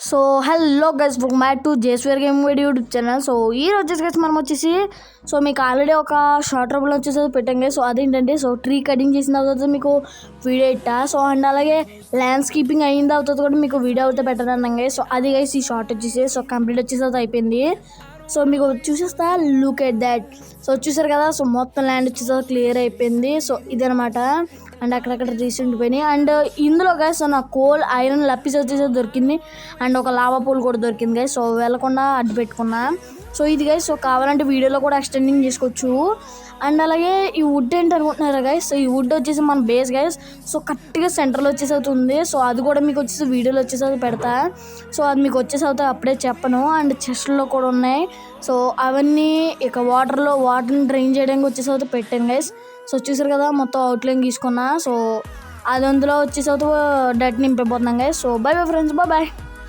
So hello guys, welcome back to జేస్వేర్ game video YouTube channel. So ఈ రోజు వచ్చేసి మనం వచ్చేసి మీకు ఆల్రెడీ ఒక షార్ట్ రూపంలో వచ్చేసి పెట్టాం గైస్. సో అదేంటంటే ట్రీ కటింగ్ చేసిన తర్వాత మీకు వీడియో ఇట్టా. సో అండ్ అలాగే ల్యాండ్స్కేపింగ్ అయిన తర్వాత కూడా మీకు వీడియో అయితే పెట్టడం గైస్. సో అది గైస్ ఈ షార్ట్ వచ్చేసి కంప్లీట్ వచ్చేసి అయిపోయింది. సో మీకు చూసేస్తా, లుక్ ఎట్ దాట్. సో చూసారు కదా, సో మొత్తం ల్యాండ్ వచ్చేసి క్లియర్ అయిపోయింది. సో ఇదనమాట. అండ్ అక్కడక్కడ రీసెంట్ పోయినాయి. అండ్ ఇందులో గైస్ నా కోల్ ఐరన్ లప్పీస్ వచ్చేసి దొరికింది. అండ్ ఒక లావా పూల్ కూడా దొరికింది గైస్. సో వెళ్ళకుండా అడ్డు పెట్టుకున్నా. సో ఇది గైస్, సో కావాలంటే వీడియోలో కూడా ఎక్స్టెండింగ్ చేసుకోవచ్చు. అండ్ అలాగే ఈ వుడ్ ఏంటి అనుకుంటున్నారా గైస్, సో ఈ వుడ్ వచ్చేసి మన బేస్ గైస్. సో కరెక్ట్గా సెంటర్లో వచ్చేసి అవుతుంది. సో అది కూడా మీకు వచ్చేసి వీడియోలో వచ్చేసి పెడతా. సో అది మీకు వచ్చేసి అవుతా అప్పుడే చెప్పను. అండ్ చెస్ట్లో కూడా ఉన్నాయి. సో అవన్నీ ఇక వాటర్ని డ్రైన్ చేయడానికి వచ్చేసి అవుతా పెట్టాను గైస్. సో చూసారు కదా, మొత్తం అవుట్లైన్ తీసుకున్నా. సో అది అందులో వచ్చేసి అవుతా డట్ నింపిపోతున్నాం guys. So bye bye friends, bye.